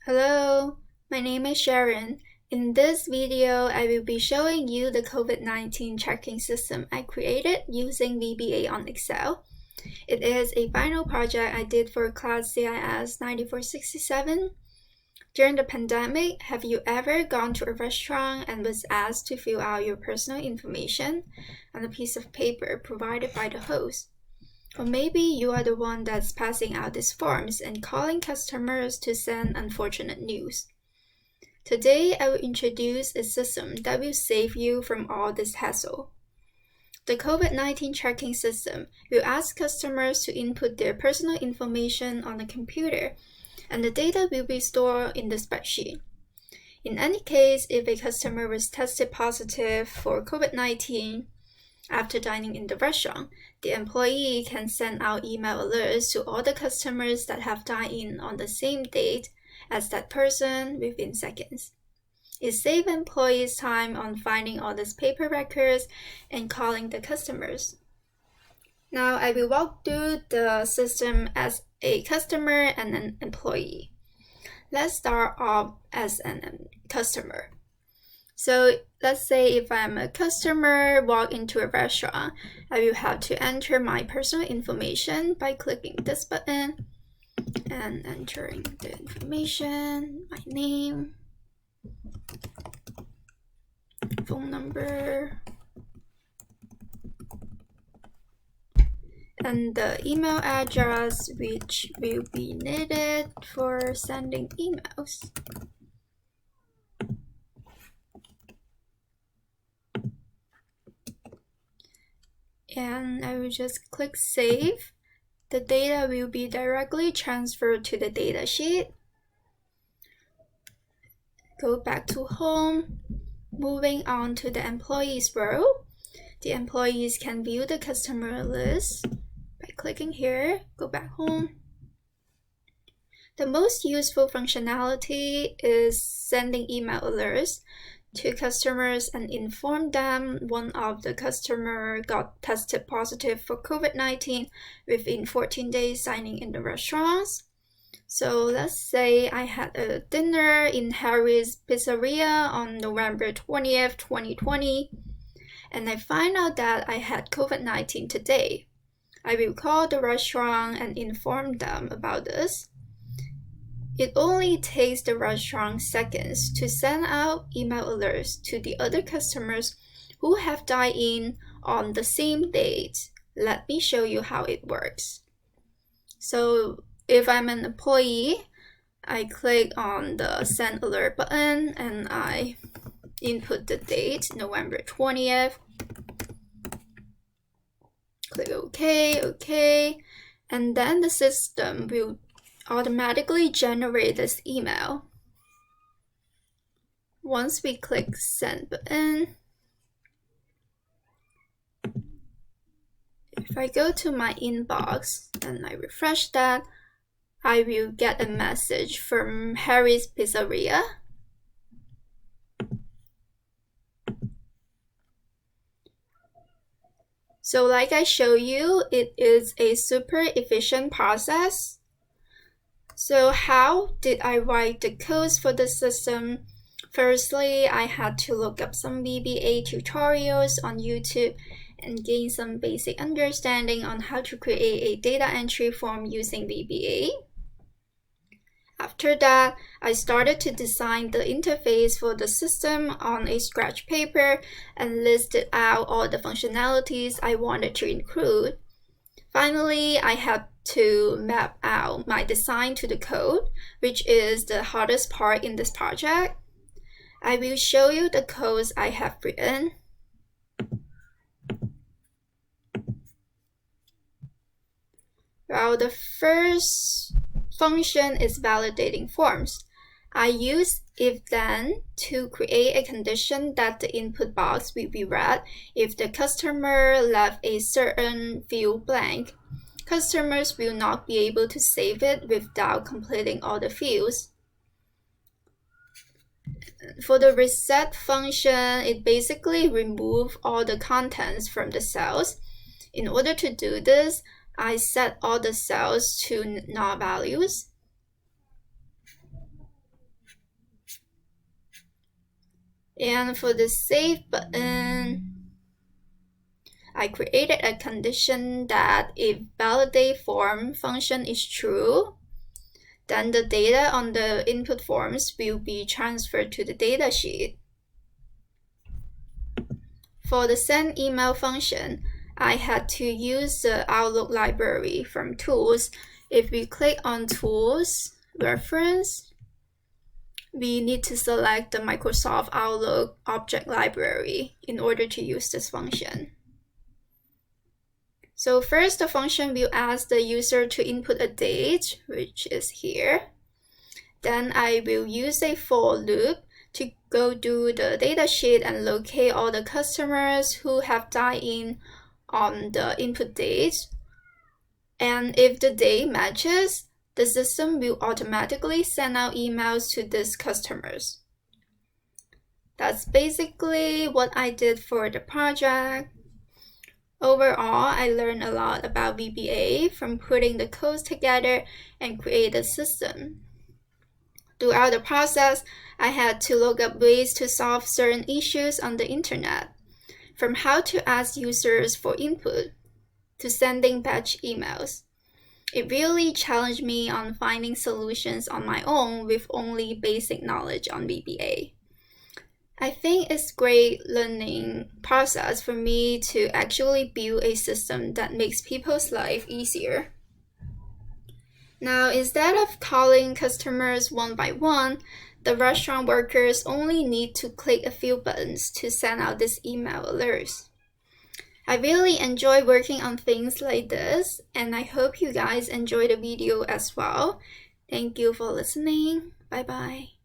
Hello, my name is Sharon. In this video, I will be showing you the COVID-19 tracking system I created using VBA on Excel. It is a final project I did for class CIS 9467. During the pandemic, have you ever gone to a restaurant and was asked to fill out your personal information on a piece of paper provided by the host? Or maybe you are the one that's passing out these forms and calling customers to send unfortunate news. Today, I will introduce a system that will save you from all this hassle. The COVID-19 tracking system will ask customers to input their personal information on the computer, and the data will be stored in the spreadsheet. In any case, if a customer was tested positive for COVID-19, after dining in the restaurant, the employee can send out email alerts to all the customers that have dined in on the same date as that person within seconds. It saves employees time on finding all these paper records and calling the customers. Now I will walk through the system as a customer and an employee. Let's start off as a customer. So let's say if I'm a customer, walk into a restaurant, I will have to enter my personal information by clicking this button and entering the information, my name, phone number, and the email address which will be needed for sending emails. And I will just click save. The data will be directly transferred to the data sheet. Go back to home. Moving on to the employees row. The employees can view the customer list by clicking here. Go back home. The most useful functionality is sending email alerts to customers and inform them one of the customer got tested positive for COVID-19 within 14 days signing in the restaurants. So let's say I had a dinner in Harry's Pizzeria on November 20th, 2020, and I find out that I had COVID-19 today. I will call the restaurant and inform them about this. It only takes the restaurant seconds to send out email alerts to the other customers who have dined in on the same date. Let me show you how it works. So if I'm an employee, I click on the send alert button and I input the date, November 20th. Click OK, and then the system will automatically generate this email. Once we click send button, if I go to my inbox and I refresh that, I will get a message from Harry's Pizzeria. So like I show you, it is a super efficient process. So how did I write the codes for the system? Firstly, I had to look up some VBA tutorials on YouTube and gain some basic understanding on how to create a data entry form using VBA. After that, I started to design the interface for the system on a scratch paper and listed out all the functionalities I wanted to include. Finally, I had to map out my design to the code, which is the hardest part in this project. I will show you the codes I have written. Well, the first function is validating forms. I use if-then to create a condition that the input box will be read if the customer left a certain field blank. Customers will not be able to save it without completing all the fields. For the reset function, it basically removes all the contents from the cells. In order to do this, I set all the cells to null values. And for the save button, I created a condition that if validate form function is true, then the data on the input forms will be transferred to the datasheet. For the send email function, I had to use the Outlook library from Tools. If we click on Tools, Reference, we need to select the Microsoft Outlook object library in order to use this function. So first, the function will ask the user to input a date, which is here. Then I will use a for loop to go do the datasheet and locate all the customers who have dialed in on the input date. And if the date matches, the system will automatically send out emails to these customers. That's basically what I did for the project. Overall, I learned a lot about VBA from putting the codes together and create a system. Throughout the process, I had to look up ways to solve certain issues on the internet, from how to ask users for input to sending batch emails. It really challenged me on finding solutions on my own with only basic knowledge on VBA. I think it's a great learning process for me to actually build a system that makes people's life easier. Now, instead of calling customers one by one, the restaurant workers only need to click a few buttons to send out these email alerts. I really enjoy working on things like this, and I hope you guys enjoy the video as well. Thank you for listening. Bye bye.